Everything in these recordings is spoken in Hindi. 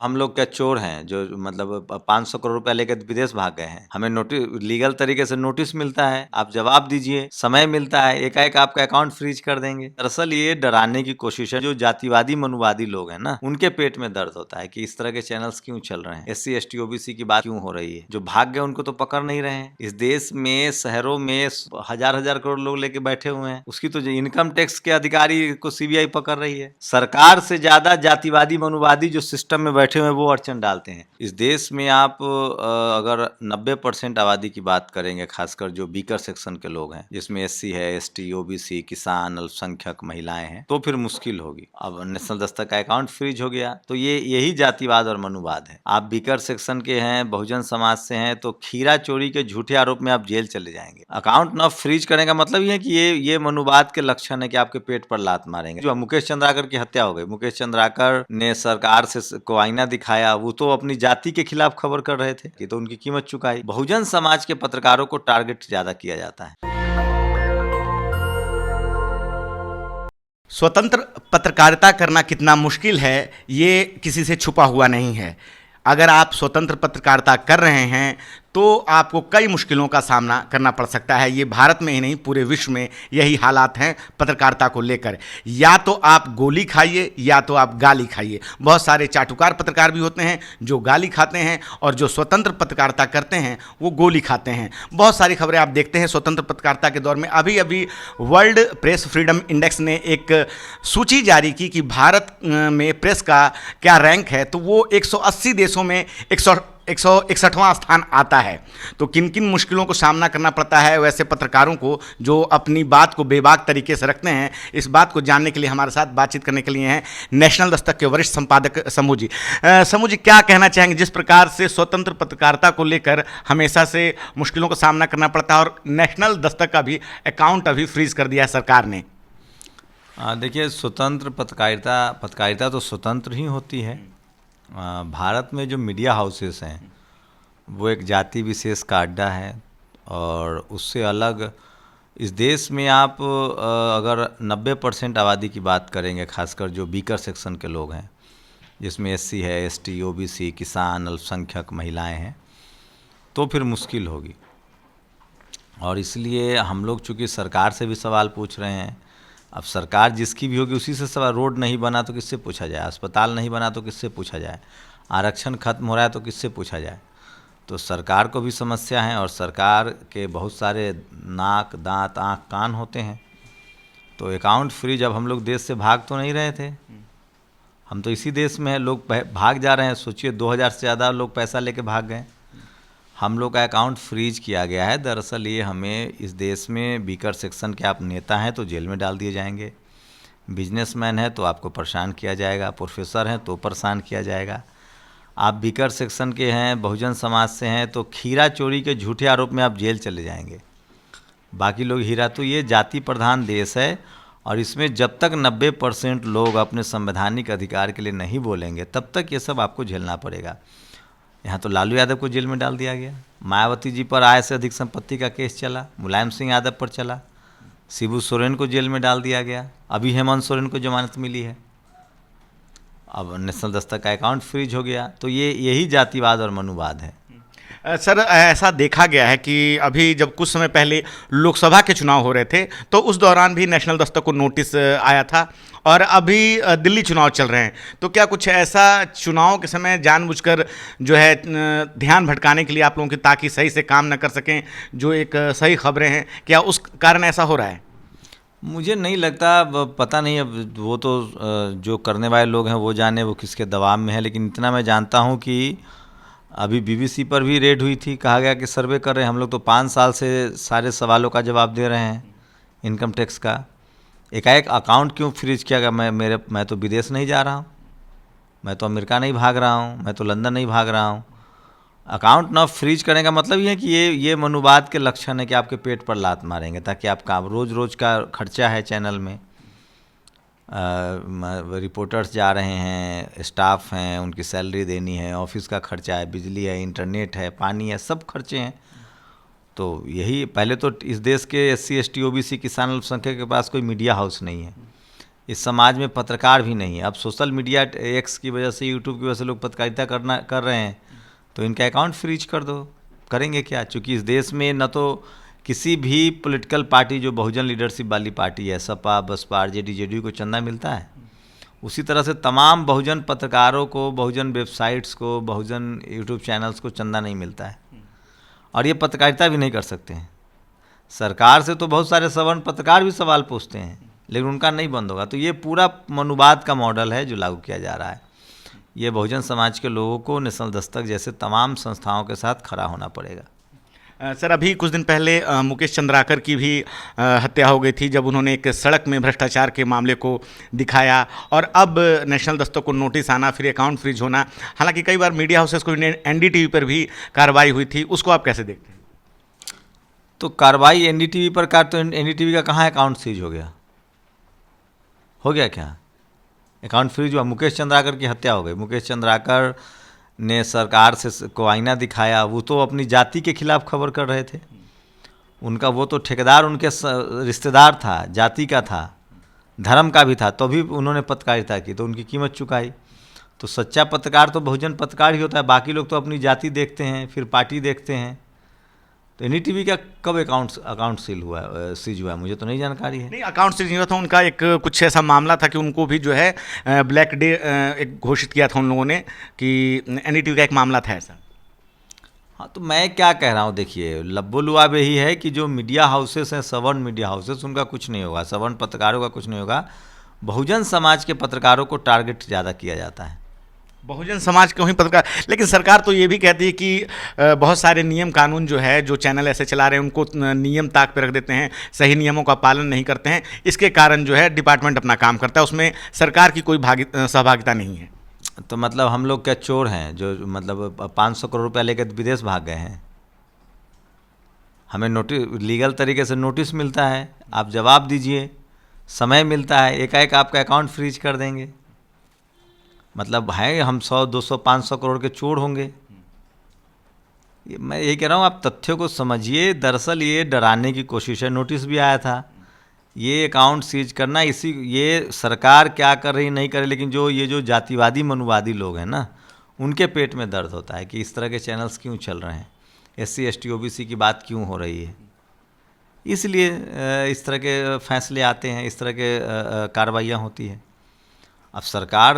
हम लोग क्या चोर हैं जो मतलब 500 करोड़ रुपया लेकर विदेश भाग गए हैं? हमें नोटिस, लीगल तरीके से नोटिस मिलता है, आप जवाब दीजिए, समय मिलता है, एकाएक आपका अकाउंट फ्रीज कर देंगे। दरअसल ये डराने की कोशिश है। जो जातिवादी मनुवादी लोग हैं ना, उनके पेट में दर्द होता है कि इस तरह के चैनल्स क्यों चल रहे हैं, SC ST OBC की बात क्यों हो रही है। जो भाग गए उनको तो पकड़ नहीं रहे हैं। इस देश में शहरों में हजार हजार करोड़ लोग लेके बैठे हुए हैं, उसकी तो इनकम टैक्स के अधिकारी को CBI पकड़ रही है। सरकार से ज्यादा जातिवादी मनुवादी जो सिस्टम में बैठे हुए हैं वो अड़चन डालते हैं। इस देश में आप अगर 90% आबादी की बात करेंगे, खासकर जो वीकर सेक्शन के लोग हैं, जिसमें SC है, ST OBC, किसान, अल्पसंख्यक, महिलाएं हैं, तो फिर मुश्किल होगी। अब नेशनल दस्तक का अकाउंट फ्रीज हो गया तो यही जातिवाद और मनुवाद है। आप वीकर सेक्शन के हैं, बहुजन समाज से हैं, तो खीरा चोरी के झूठे आरोप में आप जेल चले जाएंगे। अकाउंट न फ्रीज करने का मतलब ये है कि ये मनुवाद के लक्षण है कि आपके पेट पर लात मारेंगे। जो मुकेश चंद्राकर की हत्या हो गई, मुकेश चंद्राकर ने सरकार से को आईना दिखाया, वो तो अपनी जाति के खिलाफ खबर कर रहे थे कि, तो उनकी कीमत चुकाई। बहुजन समाज के पत्रकारों को टारगेट ज्यादा किया जाता है। स्वतंत्र पत्रकारिता करना कितना मुश्किल है ये किसी से छुपा हुआ नहीं है। अगर आप स्वतंत्र पत्रकारिता कर रहे हैं तो आपको कई मुश्किलों का सामना करना पड़ सकता है। ये भारत में ही नहीं, पूरे विश्व में यही हालात हैं पत्रकारिता को लेकर। या तो आप गोली खाइए या तो आप गाली खाइए। बहुत सारे चाटुकार पत्रकार भी होते हैं जो गाली खाते हैं, और जो स्वतंत्र पत्रकारिता करते हैं वो गोली खाते हैं। बहुत सारी खबरें आप देखते हैं स्वतंत्र पत्रकारिता के दौर में। अभी अभी वर्ल्ड प्रेस फ्रीडम इंडेक्स ने एक सूची जारी की कि भारत में प्रेस का क्या रैंक है, तो वो 180 देशों में 161वां स्थान आता है। तो किन किन मुश्किलों को सामना करना पड़ता है वैसे पत्रकारों को जो अपनी बात को बेबाक तरीके से रखते हैं, इस बात को जानने के लिए हमारे साथ बातचीत करने के लिए हैं नेशनल दस्तक के वरिष्ठ संपादक समू जी। समू जी, क्या कहना चाहेंगे जिस प्रकार से स्वतंत्र पत्रकारिता को लेकर हमेशा से मुश्किलों का सामना करना पड़ता है और नेशनल दस्तक का भी अकाउंट अभी फ्रीज कर दिया है सरकार ने? देखिए, स्वतंत्र पत्रकारिता तो स्वतंत्र ही होती है। भारत में जो मीडिया हाउसेस हैं वो एक जाति विशेष का अड्डा है, और उससे अलग इस देश में आप अगर 90% आबादी की बात करेंगे, खासकर जो वीकर सेक्शन के लोग हैं, जिसमें SC है, ST OBC, किसान, अल्पसंख्यक, महिलाएं हैं, तो फिर मुश्किल होगी। और इसलिए हम लोग चूँकि सरकार से भी सवाल पूछ रहे हैं, अब सरकार जिसकी भी होगी उसी से सवाल। रोड नहीं बना तो किससे पूछा जाए, अस्पताल नहीं बना तो किससे पूछा जाए, आरक्षण खत्म हो रहा है तो किससे पूछा जाए। तो सरकार को भी समस्या है, और सरकार के बहुत सारे नाक, दांत, आँख, कान होते हैं। तो अकाउंट फ्रीज, अब हम लोग देश से भाग तो नहीं रहे थे, हम तो इसी देश में हैं, लोग भाग जा रहे हैं। सोचिए 2000 से ज़्यादा लोग पैसा लेके भाग गए, हम लोग का अकाउंट फ्रीज किया गया है। दरअसल ये हमें इस देश में वीकर सेक्शन के आप नेता हैं तो जेल में डाल दिए जाएंगे, बिजनेसमैन है तो आपको परेशान किया जाएगा, प्रोफेसर हैं तो परेशान किया जाएगा। आप वीकर सेक्शन के हैं, बहुजन समाज से हैं, तो खीरा चोरी के झूठे आरोप में आप जेल चले जाएंगे। बाकी लोग हीरा। तो ये जाति प्रधान देश है, और इसमें जब तक 90% लोग अपने संवैधानिक अधिकार के लिए नहीं बोलेंगे तब तक ये सब आपको झेलना पड़ेगा। यहाँ तो लालू यादव को जेल में डाल दिया गया, मायावती जी पर आय से अधिक संपत्ति का केस चला, मुलायम सिंह यादव पर चला, शिबू सोरेन को जेल में डाल दिया गया, अभी हेमंत सोरेन को जमानत मिली है, अब नेशनल दस्तक का अकाउंट फ्रीज हो गया। तो यही जातिवाद और मनुवाद है। सर, ऐसा देखा गया है कि अभी जब कुछ समय पहले लोकसभा के चुनाव हो रहे थे तो उस दौरान भी नेशनल दस्तक को नोटिस आया था, और अभी दिल्ली चुनाव चल रहे हैं। तो क्या कुछ ऐसा चुनाव के समय जानबूझकर जो है ध्यान भटकाने के लिए आप लोगों की, ताकि सही से काम न कर सकें जो एक सही खबरें हैं, क्या उस कारण ऐसा हो रहा है? मुझे नहीं लगता, पता नहीं, अब वो तो जो करने वाले लोग हैं वो जाने वो किसके दबाव में है। लेकिन इतना मैं जानता हूँ कि अभी BBC पर भी रेड हुई थी, कहा गया कि सर्वे कर रहे हैं। हम लोग तो 5 साल से सारे सवालों का जवाब दे रहे हैं इनकम टैक्स का। एकाएक अकाउंट क्यों फ्रीज किया गया? मैं तो विदेश नहीं जा रहा हूँ, मैं तो अमेरिका नहीं भाग रहा हूँ, मैं तो लंदन नहीं भाग रहा हूँ। अकाउंट ना फ्रीज करने का मतलब ये है कि ये मनुवाद के लक्षण है कि आपके पेट पर लात मारेंगे, ताकि आपका रोज़ का खर्चा है चैनल में, रिपोर्टर्स जा रहे हैं, स्टाफ हैं, उनकी सैलरी देनी है, ऑफिस का खर्चा है, बिजली है, इंटरनेट है, पानी है, सब खर्चे हैं। तो यही, पहले तो इस देश के SC ST OBC किसान अल्पसंख्यक के पास कोई मीडिया हाउस नहीं है। इस समाज में पत्रकार भी नहीं है। अब सोशल मीडिया एक्स की वजह से, यूट्यूब की वजह से लोग पत्रकारिता कर रहे हैं, तो इनका अकाउंट फ्रीज कर दो। करेंगे क्या? चूँकि इस देश में न तो किसी भी पॉलिटिकल पार्टी जो बहुजन लीडरशिप वाली पार्टी है, सपा, बसपा, आरजेडी, जेडीयू को चंदा मिलता है, उसी तरह से तमाम बहुजन पत्रकारों को, बहुजन वेबसाइट्स को, बहुजन यूट्यूब चैनल्स को चंदा नहीं मिलता है, और ये पत्रकारिता भी नहीं कर सकते हैं। सरकार से तो बहुत सारे सवर्ण पत्रकार भी सवाल पूछते हैं, लेकिन उनका नहीं बंद होगा। तो ये पूरा मनुवाद का मॉडल है जो लागू किया जा रहा है। ये बहुजन समाज के लोगों को नेशनल दस्तक जैसे तमाम संस्थाओं के साथ खड़ा होना पड़ेगा। सर, अभी कुछ दिन पहले मुकेश चंद्राकर की भी हत्या हो गई थी, जब उन्होंने एक सड़क में भ्रष्टाचार के मामले को दिखाया, और अब नेशनल दस्तक को नोटिस आना, फिर अकाउंट फ्रीज होना। हालांकि कई बार मीडिया हाउसेस को एनडीटीवी पर भी कार्रवाई हुई थी, उसको आप कैसे देखते हैं? तो कार्रवाई एनडीटीवी पर तो एनडीटीवी का कहाँ अकाउंट फ्रीज हो गया? हो गया क्या? अकाउंट फ्रीज हुआ? मुकेश चंद्राकर की हत्या हो गई, मुकेश चंद्राकर ने सरकार से को आईना दिखाया, वो तो अपनी जाति के खिलाफ खबर कर रहे थे। उनका वो तो ठेकेदार उनके रिश्तेदार था, जाति का था, धर्म का भी था, तो भी उन्होंने पत्रकारिता की, तो उनकी कीमत चुकाई। तो सच्चा पत्रकार तो बहुजन पत्रकार ही होता है। बाकी लोग तो अपनी जाति देखते हैं, फिर पार्टी देखते हैं। तो एनडीटीवी का कब अकाउंट सीज हुआ है? मुझे तो नहीं जानकारी है। नहीं, अकाउंट सीज नहीं हुआ था उनका। एक कुछ ऐसा मामला था कि उनको भी जो है ब्लैक डे एक घोषित किया था उन लोगों ने, कि एनडीटीवी का एक मामला था ऐसा। हाँ, तो मैं क्या कह रहा हूँ, देखिए, लब्बो लुआब यही है कि जो मीडिया हाउसेस हैं, सवर्ण मीडिया हाउसेस, उनका कुछ नहीं होगा, सवर्ण पत्रकारों का कुछ नहीं होगा। बहुजन समाज के पत्रकारों को टारगेट ज़्यादा किया जाता है, बहुजन समाज के वहीं पत्रकार। लेकिन सरकार तो ये भी कहती है कि बहुत सारे नियम कानून जो है, जो चैनल ऐसे चला रहे हैं, उनको नियम ताक पे रख देते हैं, सही नियमों का पालन नहीं करते हैं। इसके कारण जो है डिपार्टमेंट अपना काम करता है, उसमें सरकार की कोई सहभागिता नहीं है। तो मतलब हम लोग क्या चोर हैं जो मतलब 500 करोड़ रुपया लेकर विदेश भाग गए हैं? हमें नोटिस, लीगल तरीके से नोटिस मिलता है, आप जवाब दीजिए, समय मिलता है, एकाएक आपका अकाउंट फ्रीज कर देंगे। मतलब है हम 100, 200, 500 करोड़ के चोर होंगे? मैं ये कह रहा हूँ, आप तथ्यों को समझिए। दरअसल ये डराने की कोशिश है। नोटिस भी आया था, ये अकाउंट सीज करना, ये सरकार क्या कर रही नहीं कर रही, लेकिन ये जो जातिवादी मनुवादी लोग हैं ना, उनके पेट में दर्द होता है कि इस तरह के चैनल्स क्यों चल रहे हैं, SC ST OBC की बात क्यों हो रही है। इसलिए इस तरह के फैसले आते हैं, इस तरह के कार्रवाइयाँ होती हैं। अब सरकार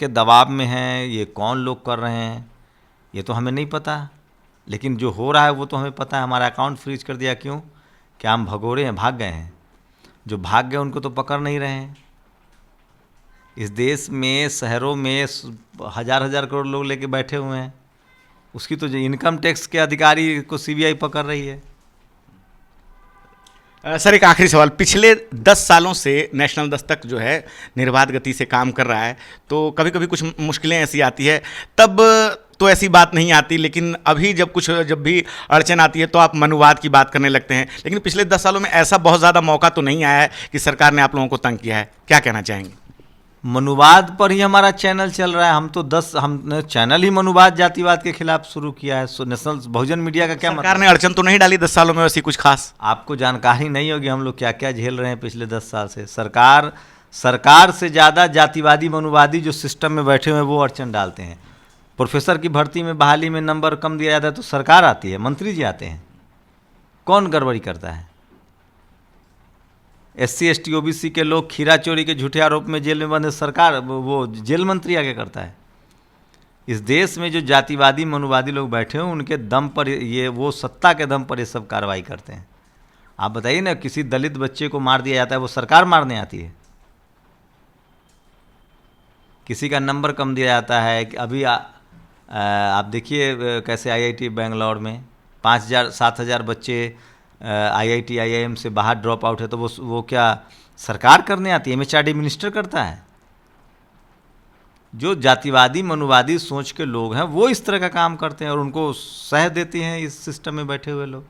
के दबाव में हैं, ये कौन लोग कर रहे हैं ये तो हमें नहीं पता, लेकिन जो हो रहा है वो तो हमें पता है। हमारा अकाउंट फ्रीज कर दिया, क्यों? क्या हम भगोड़े हैं, भाग गए हैं? जो भाग गए उनको तो पकड़ नहीं रहे हैं। इस देश में शहरों में हजार करोड़ लोग लेके बैठे हुए हैं, उसकी तो जो इनकम टैक्स के अधिकारी को CBI पकड़ रही है। सर, एक आखिरी सवाल। पिछले 10 सालों से नेशनल दस्तक जो है निर्बाध गति से काम कर रहा है, तो कभी कभी कुछ मुश्किलें ऐसी आती है, तब तो ऐसी बात नहीं आती, लेकिन अभी जब भी अड़चन आती है तो आप मनुवाद की बात करने लगते हैं। लेकिन पिछले 10 सालों में ऐसा बहुत ज़्यादा मौका तो नहीं आया है कि सरकार ने आप लोगों को तंग किया है। क्या कहना चाहेंगे? मनुवाद पर ही हमारा चैनल चल रहा है। हमने चैनल ही मनुवाद जातिवाद के खिलाफ शुरू किया है। नेशनल बहुजन मीडिया का क्या सरकार ने अड़चन तो नहीं डाली 10 सालों में वैसी कुछ खास? आपको जानकारी नहीं होगी हम लोग क्या क्या झेल रहे हैं पिछले 10 साल से। सरकार से ज़्यादा जातिवादी मनुवादी जो सिस्टम में बैठे हुए हैं वो अड़चन डालते हैं। प्रोफेसर की भर्ती में, बहाली में नंबर कम दिया जाता है तो सरकार आती है, मंत्री जी आते हैं। कौन गड़बड़ी करता है? SC ST OBC के लोग खीरा चोरी के झूठे आरोप में जेल में बंद है, सरकार वो जेल मंत्री आगे करता है। इस देश में जो जातिवादी मनुवादी लोग बैठे हैं उनके दम पर वो सत्ता के दम पर ये सब कार्रवाई करते हैं। आप बताइए ना, किसी दलित बच्चे को मार दिया जाता है, वो सरकार मारने आती है? किसी का नंबर कम दिया जाता है कि अभी आप देखिए कैसे IIT बेंगलोर में 5,000 7,000 बच्चे IIT IIM से बाहर ड्रॉप आउट है, तो वो क्या सरकार करने आती है? MHRD मिनिस्टर करता है। जो जातिवादी मनुवादी सोच के लोग हैं वो इस तरह का काम करते हैं और उनको सह देते हैं इस सिस्टम में बैठे हुए लोग।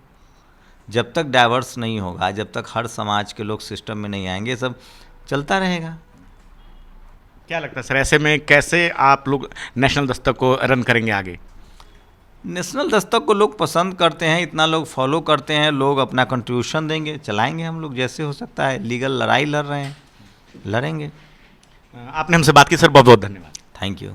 जब तक डाइवर्स नहीं होगा, जब तक हर समाज के लोग सिस्टम में नहीं आएंगे, सब चलता रहेगा। क्या लगता है सर, ऐसे में कैसे आप लोग नेशनल दस्तक को रन करेंगे आगे? नेशनल दस्तक को लोग पसंद करते हैं, इतना लोग फॉलो करते हैं, लोग अपना कंट्रीब्यूशन देंगे, चलाएंगे हम लोग जैसे हो सकता है। लीगल लड़ाई लड़ रहे हैं, लड़ेंगे। आपने हमसे बात की सर, बहुत बहुत धन्यवाद। Thank you.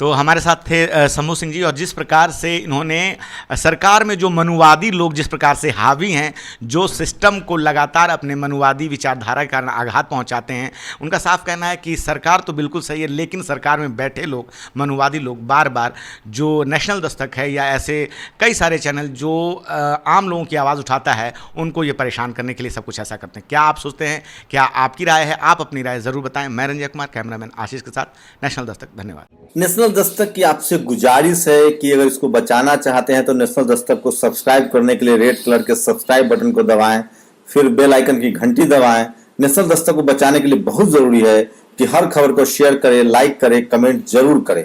तो हमारे साथ थे शंभू सिंह जी, और जिस प्रकार से इन्होंने सरकार में जो मनुवादी लोग जिस प्रकार से हावी हैं, जो सिस्टम को लगातार अपने मनुवादी विचारधारा के कारण आघात पहुंचाते हैं, उनका साफ कहना है कि सरकार तो बिल्कुल सही है, लेकिन सरकार में बैठे लोग, मनुवादी लोग, बार बार जो नेशनल दस्तक है या ऐसे कई सारे चैनल जो आम लोगों की आवाज़ उठाता है, उनको ये परेशान करने के लिए सब कुछ ऐसा करते हैं। क्या आप सोचते हैं, क्या आपकी राय है? आप अपनी राय ज़रूर बताएं। मैं रंजय कुमार, कैमरामैन आशीष के साथ, नेशनल दस्तक। धन्यवाद। नेशनल दस्तक की आपसे गुजारिश है कि अगर इसको बचाना चाहते हैं तो नेशनल दस्तक को सब्सक्राइब करने के लिए रेड कलर के सब्सक्राइब बटन को दबाएं, फिर बेल आइकन की घंटी दबाएं। नेशनल दस्तक को बचाने के लिए बहुत जरूरी है कि हर खबर को शेयर करें, लाइक करें, कमेंट जरूर करें।